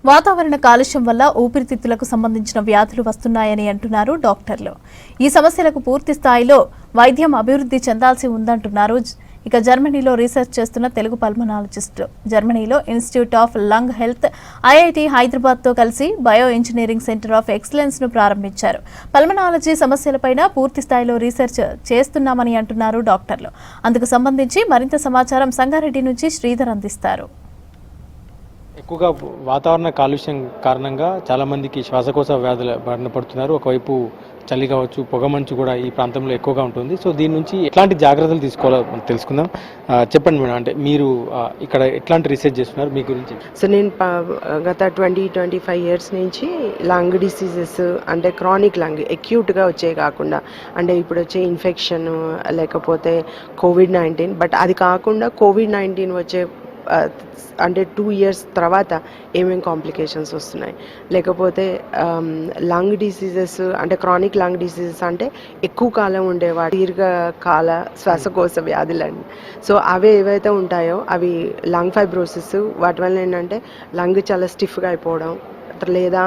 వాతావరణ కాలుష్యం వల్ల ఊపిరితిత్తులకు సంబంధించిన వ్యాధులు వస్తున్నాయని అంటున్నారు డాక్టర్లు. ఈ సమస్యలకు పూర్తి స్థాయిలో వైద్యం అభివృద్ధి చెందాల్సి ఉందంటున్నారు. ఇక జర్మనీలో రీసెర్చ్ చేస్తున్న తెలుగు పల్మనాలజిస్టు జర్మనీలో institute of lung health IIT హైదరాబాద్తో కలిసి bio engineering centre of excellence ను ప్రారంభించారు. పల్మనాలజీ సమస్యలపైన పూర్తి స్థాయిలో రీసెర్చ్ చేస్తున్నామని అంటున్నారు డాక్టర్లు. అందుకు సంబంధించి మరింత సమాచారం సంగారెడ్డి నుంచి శ్రీధర్ అందిస్తారు. ఎక్కువగా వాతావరణ కాలుష్యం కారణంగా చాలామందికి శ్వాసకోశ వ్యాధుల బారిన పడుతున్నారు. ఒకవైపు చలి కావచ్చు, పొగమంచు కూడా ఈ ప్రాంతంలో ఎక్కువగా ఉంటుంది. సో దీని నుంచి ఎట్లాంటి జాగ్రత్తలు తీసుకోవాలో మనం తెలుసుకుందాం. చెప్పండి మేడం, అంటే మీరు ఇక్కడ ఎట్లాంటి రీసెర్చ్ చేస్తున్నారు, మీ గురించి? సో నేను గత 20-25 ఇయర్స్ నుంచి లంగ్ డిసీజెస్ అంటే క్రానిక్ లంగ్ అక్యూట్గా వచ్చే కాకుండా, అంటే ఇప్పుడు వచ్చే ఇన్ఫెక్షన్ లేకపోతే COVID-19, బట్ అది కాకుండా COVID-19 వచ్చే అంటే 2 ఇయర్స్ తర్వాత ఏమేమి కాంప్లికేషన్స్ వస్తున్నాయి, లేకపోతే లంగ్ డిసీజెస్ అంటే క్రానిక్ లంగ్ డిసీజెస్ అంటే ఎక్కువ కాలం ఉండేవాడు దీర్ఘకాల శ్వాసకోశ వ్యాధులండి. సో అవి ఏవైతే ఉంటాయో అవి లంగ్ ఫైబ్రోసిస్, వాటి వల్ల ఏంటంటే లంగ్ చాలా స్టిఫ్గా అయిపోవడం, లేదా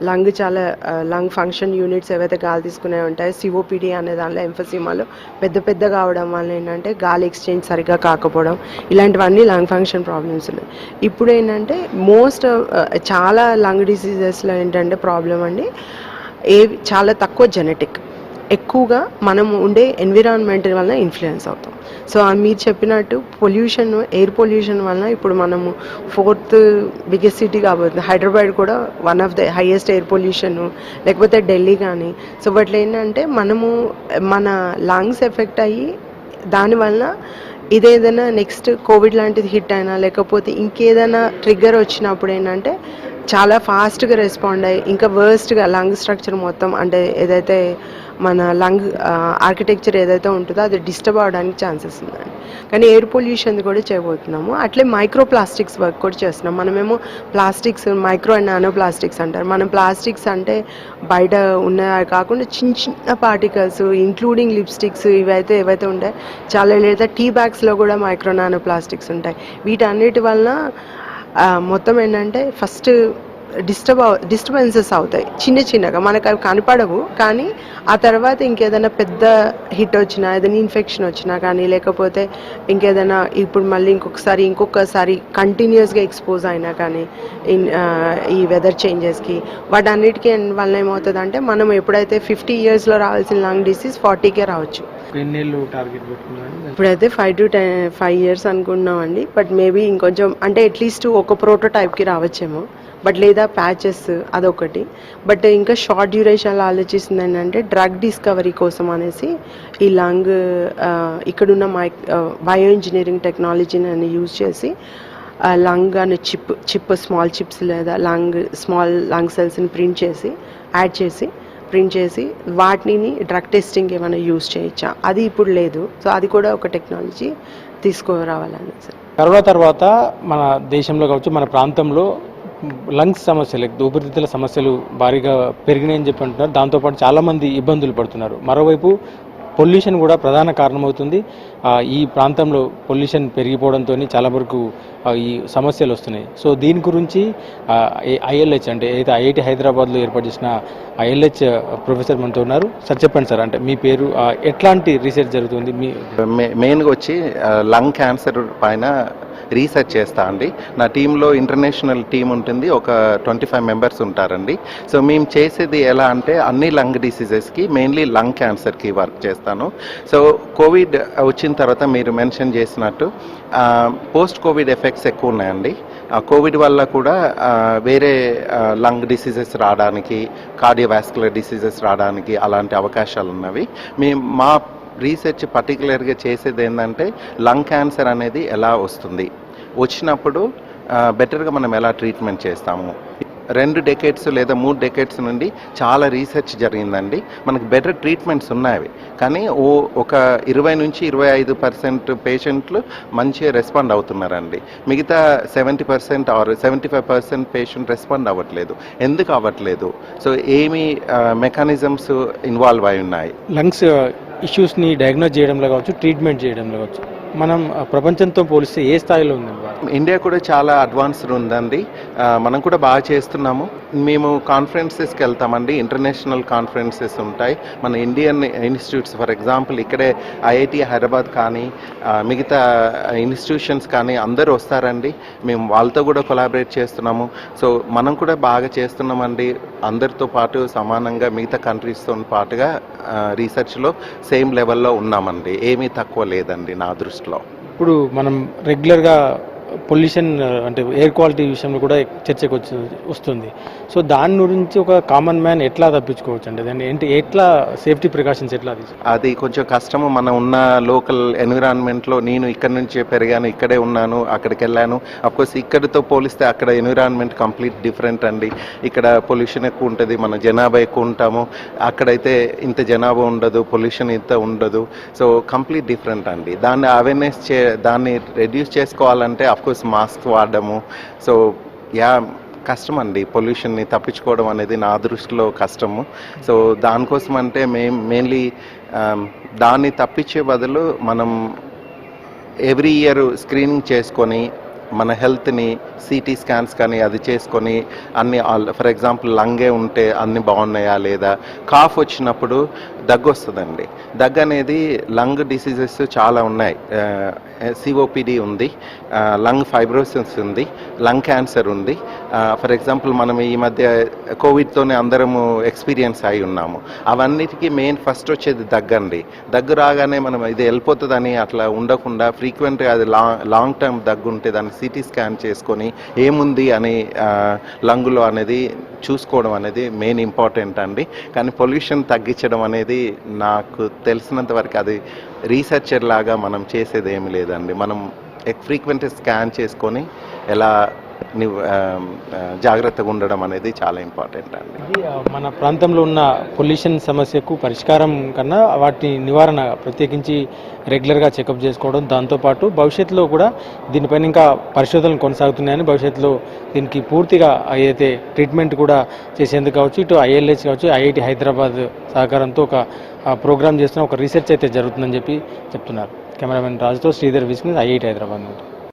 లంగ్ ఫంక్షన్ యూనిట్స్ ఏవైతే గాలి తీసుకునే ఉంటాయో COPD అనే దానిలో ఎంఫసిమాలో పెద్ద కావడం వల్ల ఏంటంటే గాలి ఎక్స్చేంజ్ సరిగ్గా కాకపోవడం, ఇలాంటివన్నీ లంగ్ ఫంక్షన్ ప్రాబ్లమ్స్ ఉన్నాయి. ఇప్పుడు ఏంటంటే చాలా లంగ్ డిసీజెస్లో ఏంటంటే ప్రాబ్లం అండి, చాలా తక్కువ జెనెటిక్, ఎక్కువగా మనం ఉండే ఎన్విరాన్మెంట్ వలన ఇన్ఫ్లుయెన్స్ అవుతాం. సో మీరు చెప్పినట్టు పొల్యూషన్, ఎయిర్ పొల్యూషన్ వలన ఇప్పుడు మనము 4th బిగ్గెస్ట్ సిటీ కాబోతుంది. హైదరాబాద్ కూడా one of the highest air pollution, లేకపోతే ఢిల్లీ కానీ. సో వాటిలో ఏంటంటే మన లంగ్స్ ఎఫెక్ట్ అయ్యి దానివల్ల ఇదేదైనా నెక్స్ట్ కోవిడ్ లాంటిది హిట్ అయినా లేకపోతే ఇంకేదైనా ట్రిగ్గర్ వచ్చినప్పుడు ఏంటంటే చాలా ఫాస్ట్గా రెస్పాండ్ అయ్యి ఇంకా వర్స్ట్గా లంగ్ స్ట్రక్చర్ మొత్తం, అంటే ఏదైతే మన లంగ్ ఆర్కిటెక్చర్ ఏదైతే ఉంటుందో అది డిస్టర్బ్ అవడానికి ఛాన్సెస్ ఉందండి. కానీ ఎయిర్ పొల్యూషన్ కూడా చేయబోతున్నాము. అట్లే మైక్రో ప్లాస్టిక్స్ వర్క్ కూడా చేస్తున్నాం. మనమేమో plastics, micro and nano plastics అంటారు. మనం ప్లాస్టిక్స్ అంటే బయట ఉన్నాయి కాకుండా చిన్న పార్టికల్స్ ఇంక్లూడింగ్ లిప్స్టిక్స్ ఇవైతే ఏవైతే ఉంటాయి చాలా, లేదా టీ బ్యాగ్స్లో కూడా మైక్రో నానో ప్లాస్టిక్స్ ఉంటాయి. వీటన్నిటి వలన మొత్తం ఏంటంటే ఫస్ట్ డిస్టర్బెన్సెస్ అవుతాయి చిన్నగా, మనకు అవి కనపడవు. కానీ ఆ తర్వాత ఇంకేదైనా పెద్ద హిట్ వచ్చినా, ఏదైనా ఇన్ఫెక్షన్ వచ్చినా కానీ, లేకపోతే ఇంకేదైనా ఇప్పుడు మళ్ళీ ఇంకొకసారి కంటిన్యూస్గా ఎక్స్పోజ్ అయినా కానీ ఈ వెదర్ చేంజెస్కి వాటన్నిటికీ వల్ల ఏమవుతుంది అంటే మనం ఎప్పుడైతే 50 ఇయర్స్లో రావాల్సిన లంగ్ డిసీజ్ 40కే రావచ్చు. ఇప్పుడైతే 5 to 5 ఇయర్స్ అనుకుంటున్నామండి. బట్ మేబీ ఇంకొంచెం అంటే అట్లీస్ట్ ఒక ప్రోటోటైప్కి రావచ్చేమో, బట్ లేదా ప్యాచెస్ అదొకటి. బట్ ఇంకా షార్ట్ డ్యూరేషన్లో ఆలోచిస్తుంది ఏంటంటే డ్రగ్ డిస్కవరీ కోసం అనేసి ఈ లంగ్ ఇక్కడున్న బయో ఇంజనీరింగ్ టెక్నాలజీని యూజ్ చేసి లంగ్ అనే చిప్ స్మాల్ చిప్స్ లేదా స్మాల్ లంగ్ సెల్స్ని ప్రింట్ చేసి వాటిని డ్రగ్ టెస్టింగ్ ఏమైనా యూజ్ చేయొచ్చా, అది ఇప్పుడు లేదు. సో అది కూడా ఒక టెక్నాలజీ తీసుకురావాలని సార్. తర్వాత మన దేశంలో కావచ్చు, మన ప్రాంతంలో లంగ్స్ సమస్యలు, ఊపిరితిత్తుల సమస్యలు భారీగా పెరిగినాయని చెప్పి అంటున్నారు. దాంతోపాటు చాలామంది ఇబ్బందులు పడుతున్నారు. మరోవైపు పొల్యూషన్ కూడా ప్రధాన కారణమవుతుంది. ఈ ప్రాంతంలో పొల్యూషన్ పెరిగిపోవడంతో చాలా వరకు ఈ సమస్యలు వస్తున్నాయి. సో దీని గురించి ILH అంటే ఏదైతే IIT హైదరాబాద్లో ఏర్పాటు చేసిన ILH ప్రొఫెసర్ మనతో ఉన్నారు. సార్ చెప్పండి సార్, అంటే మీ పేరు, ఎట్లాంటి రీసెర్చ్ జరుగుతుంది? మెయిన్గా వచ్చి లంగ్ క్యాన్సర్ పైన రీసెర్చ్ చేస్తా అండి. నా టీంలో ఇంటర్నేషనల్ టీం ఉంటుంది, ఒక 25 మెంబర్స్ ఉంటారండి. సో మేము చేసేది ఎలా అంటే అన్ని లంగ్ డిసీజెస్కి, మెయిన్లీ లంగ్ క్యాన్సర్కి వర్క్ చేస్తాను. సో కోవిడ్ వచ్చిన తర్వాత మీరు మెన్షన్ చేసినట్టు పోస్ట్ కోవిడ్ ఎఫెక్ట్స్ ఎక్కువ ఉన్నాయండి. కోవిడ్ వల్ల కూడా వేరే లంగ్ డిసీజెస్ రావడానికి, కార్డియోవాస్కులర్ డిసీజెస్ రావడానికి అలాంటి అవకాశాలు ఉన్నవి. మా రీసెర్చ్ పర్టికులర్గా చేసేది ఏంటంటే లంగ్ క్యాన్సర్ అనేది ఎలా వస్తుంది, వచ్చినప్పుడు బెటర్గా మనం ఎలా ట్రీట్మెంట్ చేస్తాము. 2 డెకేడ్స్ లేదా 3 డెకేడ్స్ నుండి చాలా రీసెర్చ్ జరిగిందండి. మనకు బెటర్ ట్రీట్మెంట్స్ ఉన్నాయి, కానీ ఒక 20-25% పేషెంట్లు మంచిగా రెస్పాండ్ అవుతున్నారండి. మిగతా 70% ఆర్ 75% పేషెంట్ రెస్పాండ్ అవ్వట్లేదు. ఎందుకు అవ్వట్లేదు? సో ఏమి మెకానిజమ్స్ ఇన్వాల్వ్ అయి ఉన్నాయి? లంగ్స్ ఇష్యూస్ని డయాగ్నోజ్ చేయడంలో కావచ్చు, ట్రీట్మెంట్ చేయడంలో కావచ్చు, మనం ప్రపంచంతో పోలిస్తే ఏ స్థాయిలో ఉందండి భారత్? ఇండియా కూడా చాలా అడ్వాన్స్డ్ ఉందండి. మనం కూడా బాగా చేస్తున్నాము. మేము కాన్ఫరెన్సెస్కి వెళ్తామండి. ఇంటర్నేషనల్ కాన్ఫరెన్సెస్ ఉంటాయి. మన ఇండియన్ ఇన్స్టిట్యూట్స్ ఫర్ ఎగ్జాంపుల్ ఇక్కడే ఐఐటి హైదరాబాద్ కానీ మిగతా ఇన్స్టిట్యూషన్స్ కానీ అందరూ వస్తారండి. మేము వాళ్ళతో కూడా కొలాబరేట్ చేస్తున్నాము. సో మనం కూడా బాగా చేస్తున్నామండి. అందరితో పాటు సమానంగా మిగతా కంట్రీస్తో పాటుగా రీసెర్చ్లో సేమ్ లెవెల్లో ఉన్నామండి. ఏమీ తక్కువ లేదండి నా దృష్టిలో. ఇప్పుడు మనం రెగ్యులర్గా పొల్యూషన్ అంటే ఎయిర్ క్వాలిటీ విషయంలో కూడా చర్చకు వస్తుంది. సో దాని గురించి ఒక కామన్ మ్యాన్ ఎట్లా తప్పించుకోవచ్చు అంటే దాన్ని ఏంటి ఎట్లా సేఫ్టీ ప్రికాషన్స్ ఎట్లా తీసుకోవాలి? అది కొంచెం కష్టము. మనం ఉన్న లోకల్ ఎన్విరాన్మెంట్లో నేను ఇక్కడ నుంచే పెరిగాను, ఇక్కడే ఉన్నాను, అక్కడికి వెళ్ళాను. అఫ్కోర్స్ ఇక్కడితో పోలిస్తే అక్కడ ఎన్విరాన్మెంట్ కంప్లీట్ డిఫరెంట్ అండి. ఇక్కడ పొల్యూషన్ ఎక్కువ ఉంటుంది, మన జనాభా ఎక్కువ ఉంటాము. అక్కడైతే ఇంత జనాభా ఉండదు, పొల్యూషన్ ఇంత ఉండదు. సో కంప్లీట్ డిఫరెంట్ అండి. దాన్ని అవేర్నెస్ దాన్ని రెడ్యూస్ చేసుకోవాలంటే అఫ్కోర్స్ మాస్క్ వాడడము. సో కష్టం అండి. పొల్యూషన్ని తప్పించుకోవడం అనేది నా దృష్టిలో కష్టము. సో దానికోసం అంటే మెయిన్లీ దాన్ని తప్పించే బదులు మనం ఎవ్రీ ఇయర్ స్క్రీనింగ్ చేసుకొని మన హెల్త్ని సిటీ స్కాన్స్ కానీ అది చేసుకొని అన్ని ఫర్ ఎగ్జాంపుల్ లంగే ఉంటే అన్ని బాగున్నాయా లేదా, కాఫ్ వచ్చినప్పుడు దగ్గు వస్తుందండి. దగ్గు అనేది లంగ్ డిసీజెస్ చాలా ఉన్నాయి. సిఓపిడి ఉంది, లంగ్ ఫైబ్రోసిస్ ఉంది, లంగ్ క్యాన్సర్ ఉంది. ఫర్ ఎగ్జాంపుల్ మనం ఈ మధ్య కోవిడ్తోనే అందరము ఎక్స్పీరియన్స్ అయి ఉన్నాము. అవన్నిటికీ మెయిన్ ఫస్ట్ వచ్చేది దగ్గండి. దగ్గు రాగానే మనం ఇది వెళ్ళిపోతుందని అట్లా ఉండకుండా ఫ్రీక్వెంట్గా అది లాంగ్ టర్మ్ దగ్గు ఉంటే దాన్ని సిటీ స్కాన్ చేసుకొని ఏముంది అని లంగులో అనేది చూసుకోవడం అనేది మెయిన్ ఇంపార్టెంట్ అండి. కానీ పొల్యూషన్ తగ్గించడం అనేది నాకు తెలిసినంత వరకు అది రీసెర్చర్ లాగా మనం చేసేది ఏమి లేదండి. మనం ఫ్రీక్వెంట్ స్కాన్ చేసుకొని ఎలా జాగ్రత్తగా ఉండడం అనేది చాలా ఇంపార్టెంట్ అండి. ఇది మన ప్రాంతంలో ఉన్న పొల్యూషన్ సమస్యకు పరిష్కారం కన్నా వాటి నివారణ ప్రత్యేకించి రెగ్యులర్గా చెకప్ చేసుకోవడం, దాంతోపాటు భవిష్యత్తులో కూడా దీనిపైన ఇంకా పరిశోధనలు కొనసాగుతున్నాయని, భవిష్యత్తులో దీనికి పూర్తిగా అయితే ట్రీట్మెంట్ కూడా చేసేందుకు కావచ్చు, ఇటు ఐఎల్హెచ్ కావచ్చు, ఐఐటి హైదరాబాద్ సహకారంతో ఒక ప్రోగ్రామ్ చేస్తున్న ఒక రీసెర్చ్ అయితే జరుగుతుందని చెప్పి చెప్తున్నారు. కెమెరామెన్ రాజుతో శ్రీధర్ విస్మిస్, ఐఐటి హైదరాబాద్ నుండి.